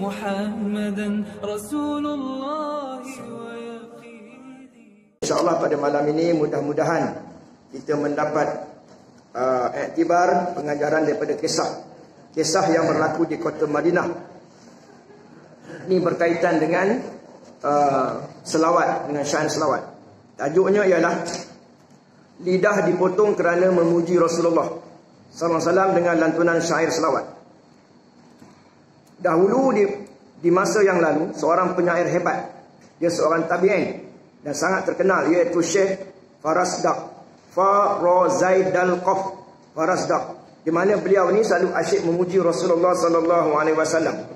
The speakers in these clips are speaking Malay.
محمدا رسول الله ويقيني. InsyaAllah pada malam ini mudah-mudahan kita mendapat iktibar pengajaran daripada kisah yang berlaku di kota Madinah. Ini berkaitan dengan selawat, dengan syair selawat. Tajuknya ialah lidah dipotong kerana memuji Rasulullah sallallahu alaihi wasallam dengan lantunan syair selawat. Dahulu di masa yang lalu, seorang penyair hebat, dia seorang tabi'in dan sangat terkenal, iaitu Syekh Farasdak, di mana beliau ni selalu asyik memuji Rasulullah sallallahu alaihi wasallam.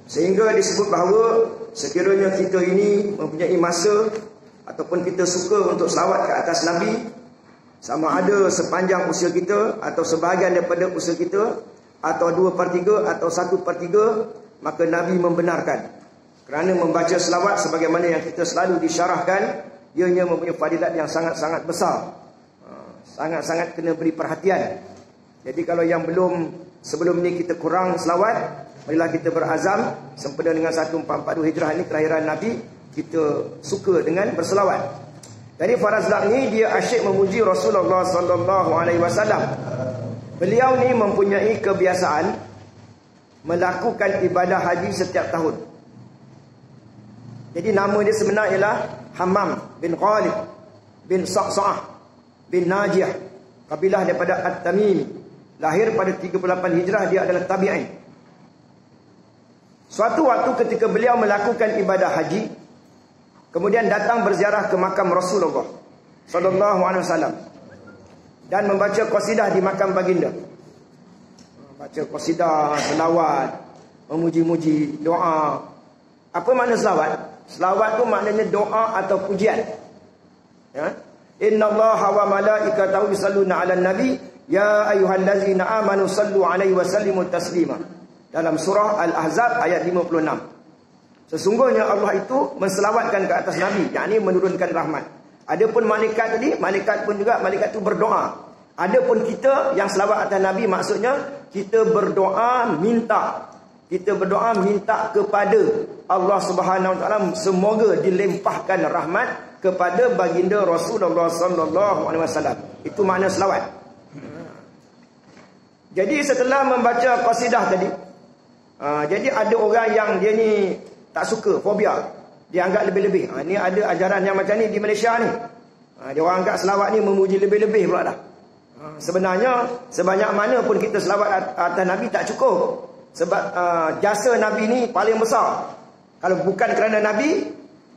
Sehingga disebut bahawa sekiranya kita ini mempunyai masa ataupun kita suka untuk selawat ke atas Nabi, sama ada sepanjang usia kita atau sebahagian daripada usia kita, atau 2/3 atau 1/3, maka Nabi membenarkan. Kerana membaca selawat sebagaimana yang kita selalu disyarahkan, ianya mempunyai fadilat yang sangat-sangat besar. Sangat-sangat kena beri perhatian. Jadi kalau yang sebelum ni kita kurang selawat, marilah kita berazam sempena dengan 1442 Hijrah ini, kelahiran Nabi, kita suka dengan berselawat. Jadi Farasdak ni dia asyik memuji Rasulullah sallallahu alaihi wasallam. Beliau ni mempunyai kebiasaan melakukan ibadah haji setiap tahun. Jadi nama dia sebenar ialah Hammam bin Khalid bin Sa'sa'ah bin Najiyah, kabilah daripada At-Tamimi. Lahir pada 38 Hijrah, dia adalah tabi'in. Suatu waktu ketika beliau melakukan ibadah haji, kemudian datang berziarah ke makam Rasulullah sallallahu alaihi wasallam dan membaca qasidah di makam baginda. Baca qasidah, selawat, memuji-muji, doa. Apa makna selawat? Selawat tu maknanya doa atau pujian. Ya. Innallaha wa malaikatahu yusalluna 'alan nabi ya ayyuhallazina amanu sallu 'alaihi wa sallimu taslima. Dalam surah Al-Ahzab ayat 56. Sesungguhnya Allah itu menselawatkan ke atas Nabi, yakni menurunkan rahmat. Adapun malaikat tadi, malaikat pun juga, malaikat itu berdoa. Adapun kita yang selawat atas Nabi, maksudnya kita berdoa minta. Kita berdoa minta kepada Allah Subhanahu Wa Taala semoga dilimpahkan rahmat kepada baginda Rasulullah sallallahu alaihi wasallam. Itu makna selawat. Jadi setelah membaca qasidah tadi, jadi ada orang yang dia ni tak suka, fobia. Dia anggap lebih-lebih. Ni ada ajaran yang macam ni di Malaysia ni. Dia orang anggap selawat ni memuji lebih-lebih pula dah. Sebenarnya sebanyak mana pun kita selawat atas Nabi tak cukup. Sebab jasa Nabi ni paling besar. Kalau bukan kerana Nabi,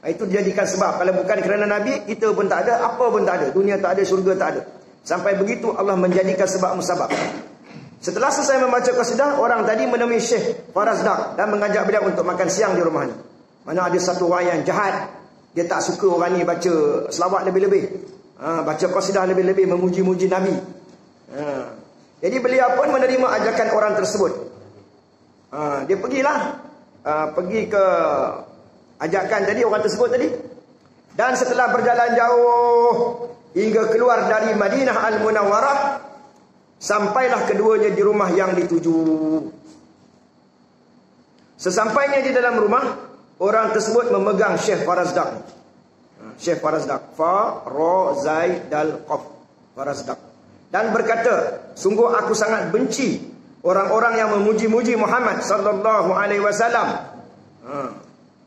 itu dijadikan sebab. Kalau bukan kerana Nabi, kita pun tak ada, apa pun tak ada. Dunia tak ada, syurga tak ada. Sampai begitu Allah menjadikan sebab musabab. Setelah selesai membaca qasidah, orang tadi menemui Syekh Farasdak dan mengajak beliau untuk makan siang di rumahnya. Mana ada satu orang yang jahat, dia tak suka orang ni baca selawat lebih-lebih, baca qasidah lebih-lebih, memuji-muji Nabi. Jadi beliau pun menerima ajakan orang tersebut. Dia pergilah, pergi ke ajakan tadi, orang tersebut tadi. Dan setelah berjalan jauh hingga keluar dari Madinah Al-Munawwarah, sampailah keduanya di rumah yang dituju. Sesampainya di dalam rumah, orang tersebut memegang Syekh Farasdak. Syekh Farasdak, Farasdak, dan berkata, sungguh aku sangat benci orang-orang yang memuji-muji Muhammad sallallahu alaihi wasallam.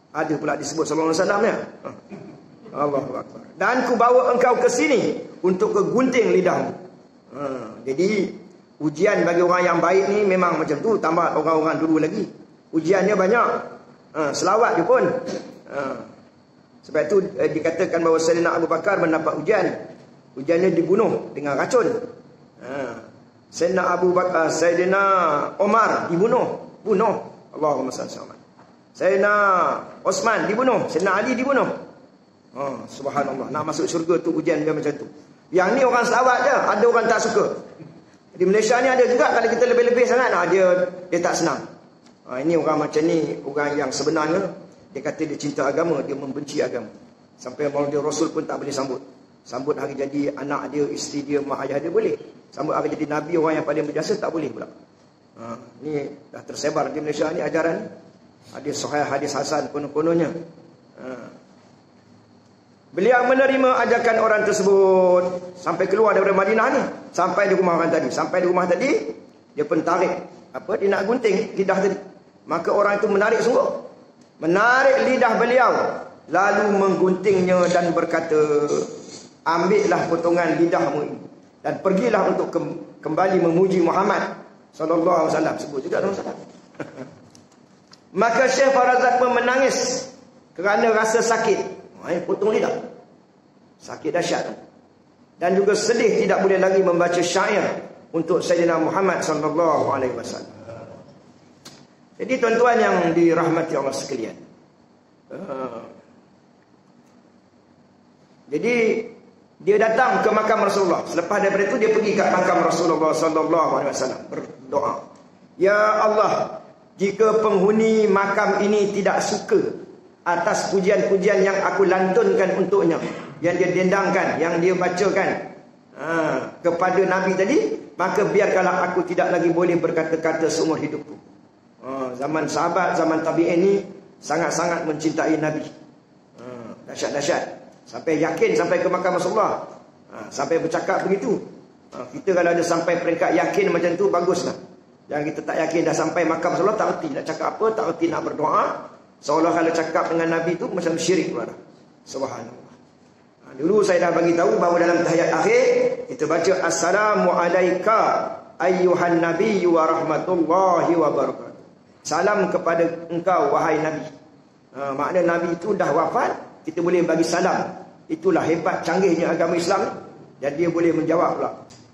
Ada pula disebut sallallahu alaihi wasallam ya. Allahu akbar. Dan ku bawa engkau ke sini untuk kegunting lidahmu. Jadi ujian bagi orang yang baik ni memang macam tu, tambah orang-orang dulu lagi. Ujiannya banyak. Selawat dia pun. Sebab itu dikatakan bahawa Sayyidina Abu Bakar mendapat ujian. Ujiannya dibunuh dengan racun. Sayyidina Omar dibunuh. Allahumma salli alaihi. Sayyidina Osman dibunuh. Sayyidina Ali dibunuh. Subhanallah. Nak masuk syurga tu ujian dia macam tu. Yang ni orang selawat je, ada orang tak suka. Di Malaysia ni ada juga, kalau kita lebih-lebih sangat, dia tak senang. Ini orang macam ni, orang yang sebenarnya dia kata dia cinta agama, dia membenci agama. Sampai Maulid Rasul pun tak boleh sambut. Sambut hari jadi anak dia, isteri dia, mak ayah dia boleh. Sambut hari jadi Nabi, orang yang paling berjasa, tak boleh pula. Ni dah tersebar di Malaysia ni ajaran ni. Hadis sahih, hadis hasan kono-kononya. Beliau menerima ajakan orang tersebut sampai keluar daripada Madinah ni, sampai di rumah orang tadi. Sampai di rumah tadi, dia pun tarik dia nak gunting lidah tadi. Maka orang itu menarik sungguh. Menarik lidah beliau, lalu mengguntingnya dan berkata, ambillah potongan lidahmu ini dan pergilah untuk kembali memuji Muhammad sallallahu alaihi wasallam. Sebut juga dalam salat. Maka Syekh Farazad pun menangis kerana rasa sakit. Potong lidah. Sakit dahsyat. Dan juga sedih tidak boleh lagi membaca syair untuk Sayyidina Muhammad sallallahu alaihi wasallam. Jadi tuan-tuan yang dirahmati Allah sekalian. Jadi dia datang ke makam Rasulullah. Selepas daripada itu dia pergi ke makam Rasulullah sallallahu alaihi wasallam berdoa. Ya Allah, jika penghuni makam ini tidak suka atas pujian-pujian yang aku lantunkan untuknya, yang dia dendangkan, yang dia bacakan kepada Nabi tadi, maka biarkanlah aku tidak lagi boleh berkata-kata seumur hidupku. Zaman sahabat, zaman tabi'in ni sangat-sangat mencintai Nabi. Dahsyat-dahsyat. Sampai yakin sampai ke makam Rasulullah. Sampai bercakap begitu. Kita kalau ada sampai peringkat yakin macam tu, baguslah. Jangan kita tak yakin dah sampai makam Rasulullah, tak erti nak cakap apa, tak erti nak berdoa. Seolah kalau cakap dengan Nabi tu macam syirik pula dah. Subhanallah. Dulu saya dah bagi tahu bahawa dalam tahiyat akhir kita baca assalamu alayka ayyuhan nabiyyu wa rahmatullahi wa barakatuh. Salam kepada engkau wahai Nabi. Makna Nabi itu dah wafat, kita boleh bagi salam. Itulah hebat canggihnya agama Islam. Dan dia boleh menjawab pula.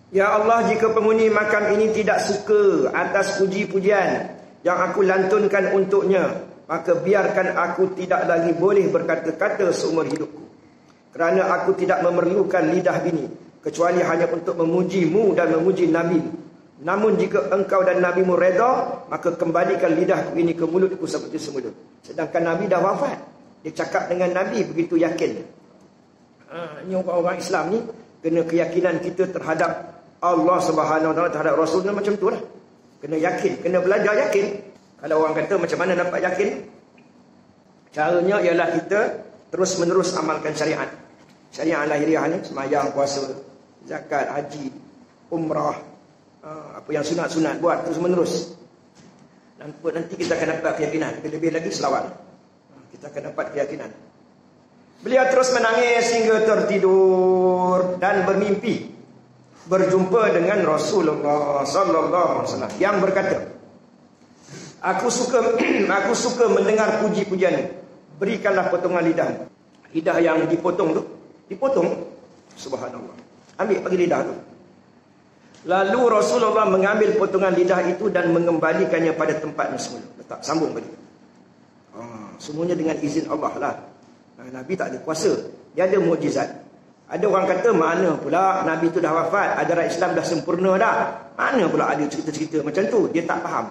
Ya Allah, jika penghuni makam ini tidak suka atas puji-pujian yang aku lantunkan untuknya, maka biarkan aku tidak lagi boleh berkata-kata seumur hidupku. Kerana aku tidak memerlukan lidah ini, kecuali hanya untuk memujimu dan memuji Nabi. Namun jika engkau dan Nabimu reda, maka kembalikan lidahku ini ke mulutku seperti semula. Sedangkan Nabi dah wafat. Dia cakap dengan Nabi begitu yakin. Ini orang-orang Islam ni, kena keyakinan kita terhadap Allah Subhanahu Wa Taala, terhadap Rasulnya macam tu lah. Kena yakin, kena belajar yakin. Kalau orang kata macam mana dapat yakin? Caranya ialah kita terus menerus amalkan syariat. Syariat lahiriah ni, sembahyang, puasa, zakat, haji, umrah, apa yang sunat-sunat buat terus menerus. Dan nanti kita akan dapat keyakinan. Lebih lagi selawat. Kita akan dapat keyakinan. Beliau terus menangis hingga tertidur dan bermimpi berjumpa dengan Rasulullah sallallahu alaihi wasallam yang berkata, Aku suka mendengar puji-pujian. Berikanlah potongan lidah. Lidah yang dipotong tu, dipotong. Subhanallah. Ambil bagi lidah tu. Lalu Rasulullah mengambil potongan lidah itu dan mengembalikannya pada tempatnya semula. Letak, sambung balik. Semuanya dengan izin Allah lah. Nabi tak ada kuasa. Dia ada mukjizat. Ada orang kata, mana pula Nabi tu dah wafat, ajaran Islam dah sempurna dah. Mana pula ada cerita-cerita macam tu? Dia tak faham.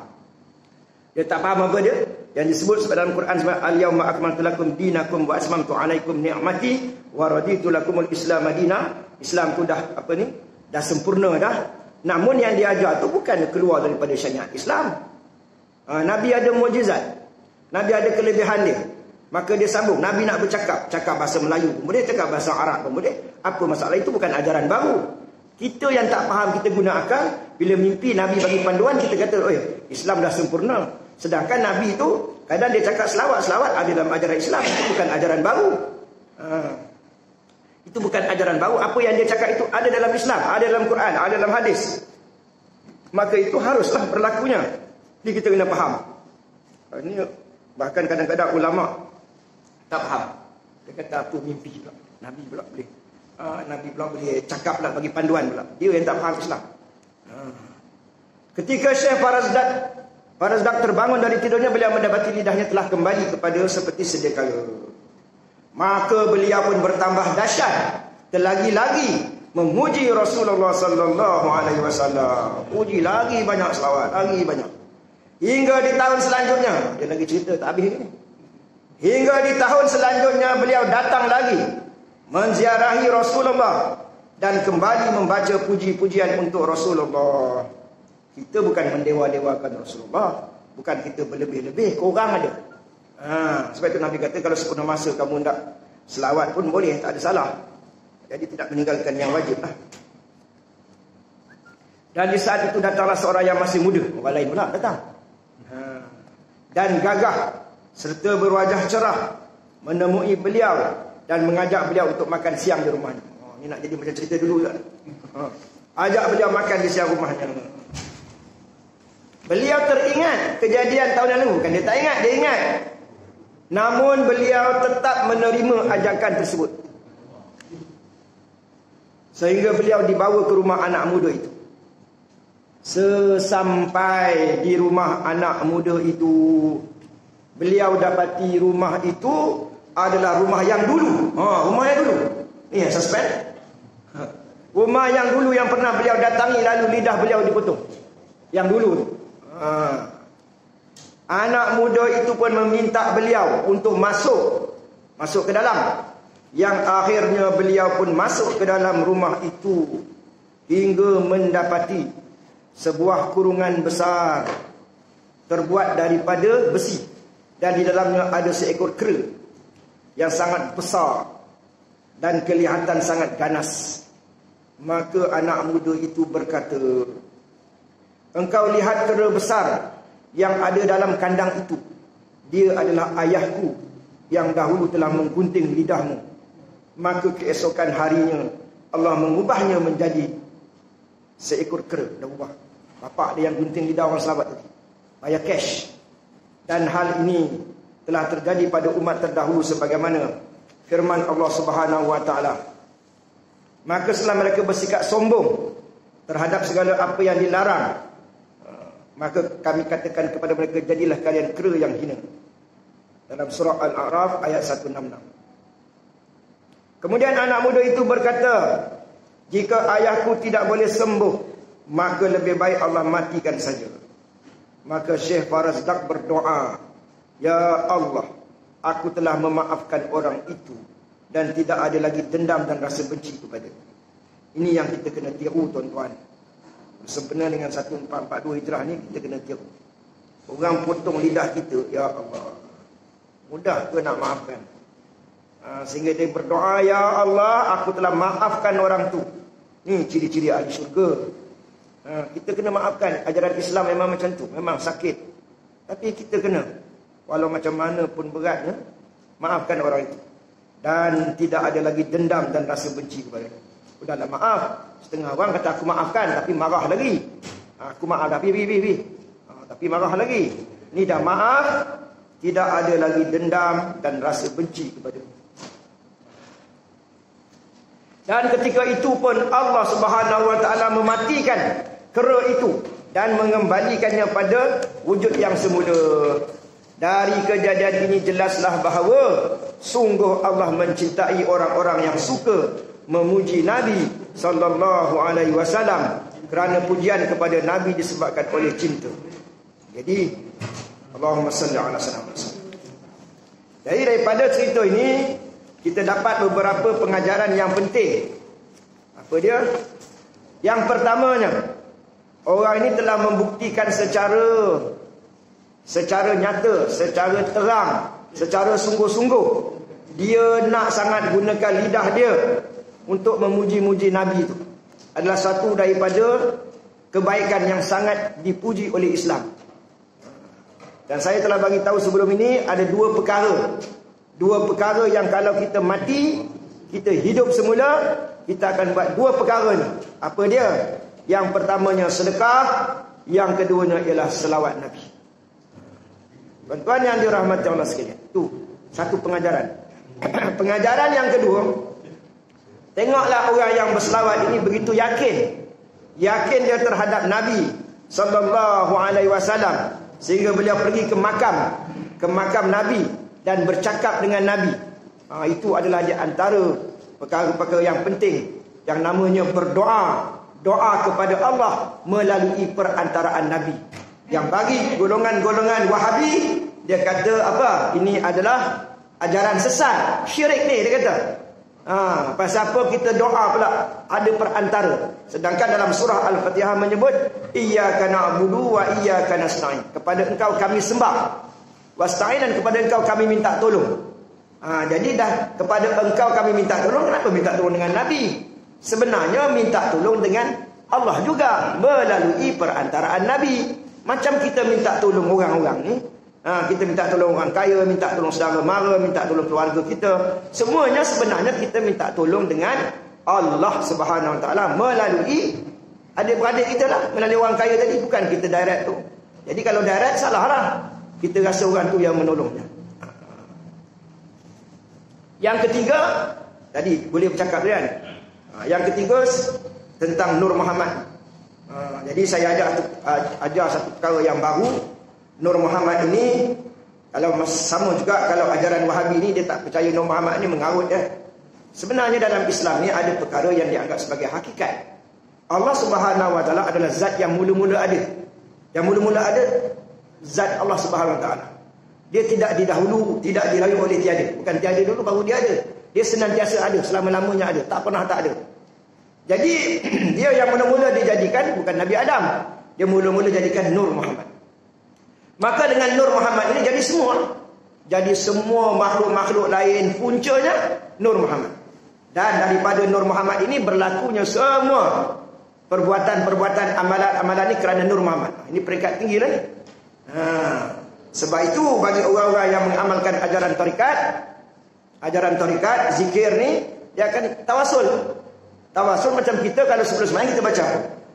Dia tak faham apa dia? Yang disebut dalam Quran sebagai al-yawma akmaltu lakum dinakum wa atmamtu alaikum ni'mati wa raditu lakumul Islam madina. Islam tu dah apa ni? Dah sempurna dah. Namun yang diajar tu bukan keluar daripada syariat Islam. Nabi ada mukjizat. Nabi ada kelebihan dia. Maka dia sambung. Nabi nak bercakap, cakap bahasa Melayu pun boleh, cakap bahasa Arab pun boleh. Apa masalah? Itu bukan ajaran baru. Kita yang tak faham, kita guna akal. Bila mimpi Nabi bagi panduan, kita kata, oh Islam dah sempurna. Sedangkan Nabi itu kadang dia cakap selawat ada dalam ajaran Islam. Itu bukan ajaran baru. Itu bukan ajaran baru. Apa yang dia cakap itu ada dalam Islam, ada dalam Quran, ada dalam hadis. Maka itu haruslah berlakunya. Jadi kita kena faham. Ini bahkan kadang-kadang ulama tak faham. Dia kata aku mimpi pula. Nabi pula boleh. Nabi pula boleh cakap pula, bagi panduan pula. Dia yang tak faham Islam. Ketika Syekh Farazdak terbangun dari tidurnya, beliau mendapati lidahnya telah kembali kepada seperti sedia kala. Maka beliau pun bertambah dahsyat, terlagi-lagi memuji Rasulullah sallallahu alaihi wasallam. Puji lagi banyak, selawat lagi banyak. Hingga di tahun selanjutnya, dia lagi cerita tak habis ni. Hingga di tahun selanjutnya beliau datang lagi menziarahi Rasulullah dan kembali membaca puji-pujian untuk Rasulullah. Kita bukan mendewa-dewakan Rasulullah, bukan kita berlebih-lebih. Korang ada. Sebab itu Nabi kata kalau sepenuh masa kamu tak selawat pun boleh, tak ada salah. Jadi tidak meninggalkan yang wajib lah. Dan di saat itu datanglah seorang yang masih muda. Orang lain pula datang. Dan gagah serta berwajah cerah menemui beliau dan mengajak beliau untuk makan siang di rumahnya. Ini nak jadi macam cerita dulu tak? Ajak beliau makan di siang rumahnya. Beliau teringat kejadian tahun lalu. Kan dia tak ingat, dia ingat. Namun beliau tetap menerima ajakan tersebut. Sehingga beliau dibawa ke rumah anak muda itu. Sesampai di rumah anak muda itu, beliau dapati rumah itu adalah rumah yang dulu. Rumah yang dulu. Ni yang suspend. Rumah yang dulu yang pernah beliau datangi, lalu lidah beliau dipotong. Yang dulu tu. Anak muda itu pun meminta beliau untuk masuk ke dalam. Yang akhirnya beliau pun masuk ke dalam rumah itu hingga mendapati sebuah kurungan besar terbuat daripada besi, dan di dalamnya ada seekor kera yang sangat besar dan kelihatan sangat ganas. Maka anak muda itu berkata, "Engkau lihat kera besar yang ada dalam kandang itu. Dia adalah ayahku yang dahulu telah menggunting lidahmu. Maka keesokan harinya Allah mengubahnya menjadi seekor kera." Dah ubah. Bapak dia yang gunting lidah orang sahabat tadi. Bayar cash. Dan hal ini telah terjadi pada umat terdahulu sebagaimana firman Allah Subhanahu wa taala. Maka setelah mereka bersikap sombong terhadap segala apa yang dilarang, maka kami katakan kepada mereka, jadilah kalian kera yang hina. Dalam surah Al-A'raf ayat 166. Kemudian anak muda itu berkata, "Jika ayahku tidak boleh sembuh, maka lebih baik Allah matikan saja." Maka Syekh Farazdak berdoa, "Ya Allah, aku telah memaafkan orang itu dan tidak ada lagi dendam dan rasa benci kepada." Ini yang kita kena tiru, tuan-tuan. Sebenarnya dengan 1442 Hijrah ni kita kena tiru. Orang potong lidah kita, ya Allah, mudah ke nak maafkan? Sehingga dia berdoa, "Ya Allah, aku telah maafkan orang tu." Ni ciri-ciri ahli syurga. Kita kena maafkan. Ajaran Islam memang macam tu, memang sakit. Tapi kita kena, walau macam mana pun beratnya, maafkan orang itu. Dan tidak ada lagi dendam dan rasa benci kepada dia. Udahlah maaf. Setengah orang kata aku maafkan tapi marah lagi. Aku maaf tapi tapi marah lagi. Ni dah maaf, tidak ada lagi dendam dan rasa benci kepada dia. Dan ketika itu pun Allah Subhanahu wa taala mematikan kera itu dan mengembalikannya pada wujud yang semula. Dari kejadian ini jelaslah bahawa sungguh Allah mencintai orang-orang yang suka memuji Nabi sallallahu alaihi wasallam, kerana pujian kepada Nabi disebabkan oleh cinta. Jadi Allahumma salli ala sayyidina. Jadi daripada cerita ini kita dapat beberapa pengajaran yang penting. Apa dia? Yang pertamanya, orang ini telah membuktikan secara nyata, secara terang, secara sungguh-sungguh, dia nak sangat gunakan lidah dia untuk memuji-muji Nabi itu. Adalah satu daripada kebaikan yang sangat dipuji oleh Islam. Dan saya telah bagi tahu sebelum ini ada dua perkara yang kalau kita mati, kita hidup semula, kita akan buat dua perkara ni. Apa dia? Yang pertamanya sedekah, yang keduanya ialah selawat Nabi. Tuan-tuan yang dirahmati Allah sekalian, itu satu pengajaran. Pengajaran yang kedua, tengoklah orang yang berselawat ini begitu yakin dia terhadap Nabi sallallahu alaihi wasallam, sehingga beliau pergi ke makam Nabi dan bercakap dengan Nabi. Itu adalah di antara perkara-perkara yang penting, yang namanya berdoa, doa kepada Allah melalui perantaraan Nabi. Yang bagi golongan-golongan Wahabi, dia kata apa? Ini adalah ajaran sesat, syirik ni dia kata. Pasal apa kita doa pula ada perantara? Sedangkan dalam surah Al-Fatihah menyebut iyyaka na'budu wa iyyaka nasta'in. Kepada engkau kami sembah, Wasta'inan, kepada engkau kami minta tolong. Jadi dah kepada engkau kami minta tolong. Kenapa minta tolong dengan Nabi? Sebenarnya minta tolong dengan Allah juga melalui perantaraan Nabi. Macam kita minta tolong orang-orang ni, kita minta tolong orang kaya, minta tolong saudara mara, minta tolong keluarga kita. Semuanya sebenarnya kita minta tolong dengan Allah Subhanahu Wa Taala melalui adik-beradik kita lah, melalui orang kaya tadi. Bukan kita direct tu. Jadi kalau direct salah lah. Kita rasa orang tu yang menolongnya. Yang ketiga, tadi boleh bercakap kan? Yang ketiga tentang Nur Muhammad. Jadi saya ajar satu perkara yang baru. Nur Muhammad ini, kalau sama juga kalau ajaran Wahabi ni dia tak percaya Nur Muhammad ni mengarut dia. Sebenarnya dalam Islam ni ada perkara yang dianggap sebagai hakikat. Allah Subhanahu Wa Taala adalah zat yang mula-mula ada. Yang mula-mula ada zat Allah Subhanahu Wa Taala. Dia tidak didahulu, tidak dirayu oleh tiada. Bukan tiada dulu baru dia ada. Dia senantiasa ada, selama-lamanya ada, tak pernah tak ada. Jadi dia yang mula-mula dijadikan bukan Nabi Adam. Dia mula-mula jadikan Nur Muhammad. Maka dengan Nur Muhammad ini jadi semua. Jadi semua makhluk-makhluk lain puncanya Nur Muhammad. Dan daripada Nur Muhammad ini berlakunya semua perbuatan-perbuatan, amalan-amalan ini kerana Nur Muhammad. Ini peringkat tinggi lah ni. Sebab itu bagi orang-orang yang mengamalkan ajaran tarikat, zikir ni, dia akan tawasul. Tawasul macam kita kalau sebelum sembahyang kita baca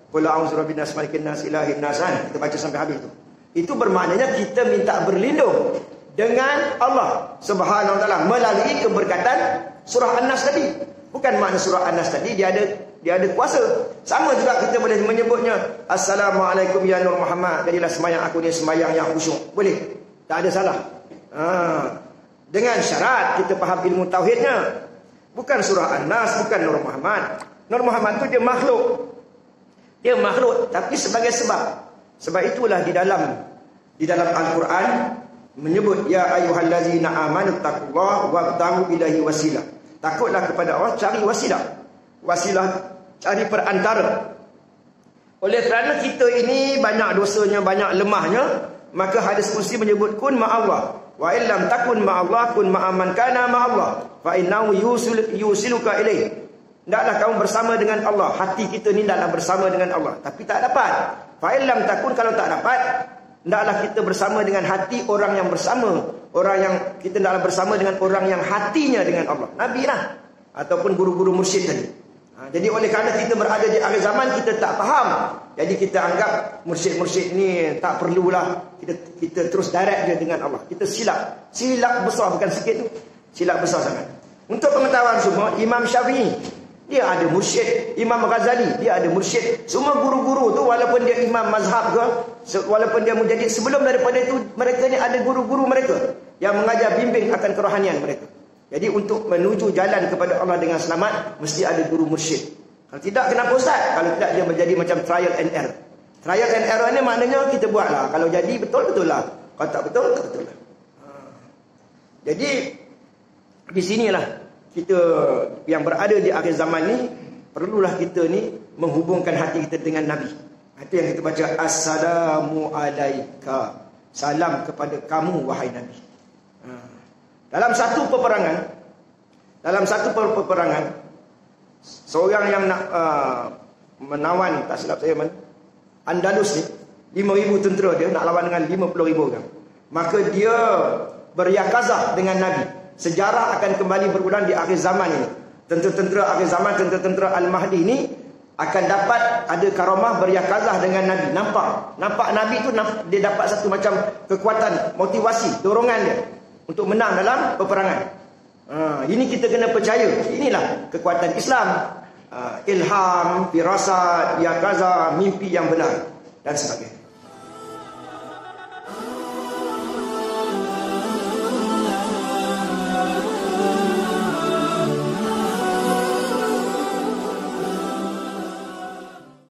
qul a'udzu birabbin nas malikin nas ilahin nas, kita baca sampai habis tu. Itu bermaknanya kita minta berlindung dengan Allah Subhanahu Wa Taala melalui keberkatan surah An-Nas tadi. Bukan makna surah An-Nas tadi dia ada kuasa. Sama juga kita boleh menyebutnya Assalamualaikum ya Nur Muhammad, jadilah sembahyang aku ni sembahyang yang khusyuk. Boleh. Tak ada salah. Dengan syarat kita faham ilmu tauhidnya. Bukan surah An-Nas, bukan Nur Muhammad. Nur Muhammad tu dia makhluk. Dia makhluk tapi sebagai sebab. Sebab itulah di dalam Al-Quran menyebut ya ayyuhallazina amanu taqullaha wabtaghu ilaihi wasilah. Takutlah kepada Allah, cari wasilah. Wasilah cari perantara. Oleh kerana kita ini banyak dosanya, banyak lemahnya, maka hadis kursi menyebut kun ma'allah wa illam takun ma'allah kun ma'aman kana ma'allah fa innahu yusiluka ilaih. Hendaklah kamu bersama dengan Allah. Hati kita ni hendaklah bersama dengan Allah, tapi tak dapat. Fa illam takun, kalau tak dapat, hendaklah kita bersama dengan hati orang yang bersama. Orang yang kita hendaklah bersama dengan orang yang hatinya dengan Allah. Nabi lah ataupun guru-guru mursyid tadi. Jadi oleh kerana kita berada di akhir zaman, kita tak faham. Jadi kita anggap mursyid-mursyid ni tak perlulah. Kita terus direct je dengan Allah. Kita silap. Silap besar, bukan sikit tu. Silap besar sangat. Untuk pengetahuan semua, Imam Syafi'i dia ada mursyid, Imam Ghazali dia ada mursyid. Semua guru-guru tu walaupun dia imam mazhab ke, walaupun dia menjadi, sebelum daripada itu mereka ni ada guru-guru mereka yang mengajar bimbing akan kerohanian mereka. Jadi untuk menuju jalan kepada Allah dengan selamat mesti ada guru mursyid. Kalau tidak, kenapa ustaz? Kalau tidak dia menjadi macam trial and error. Trial and error ni maknanya kita buatlah. Kalau jadi betul-betul lah. Kalau tak betul, tak betul lah. Jadi di sinilah kita yang berada di akhir zaman ni, perlulah kita ni menghubungkan hati kita dengan Nabi. Itu yang kita baca, Assalamu alaika, salam kepada kamu wahai Nabi. Dalam satu peperangan, seorang yang nak menawan, tak silap saya, Andalus ni, 5,000 tentera dia nak lawan dengan 50,000 orang. Maka dia beryakazah dengan Nabi. Sejarah akan kembali berulang di akhir zaman ini. Tentera-tentera akhir zaman, tentera-tentera Al-Mahdi ini akan dapat ada karamah beryakazah dengan Nabi. Nampak Nabi tu dia dapat satu macam kekuatan, motivasi, dorongan dia untuk menang dalam peperangan. Ini kita kena percaya. Inilah kekuatan Islam. Ilham, firasat, yakazah, mimpi yang benar dan sebagainya.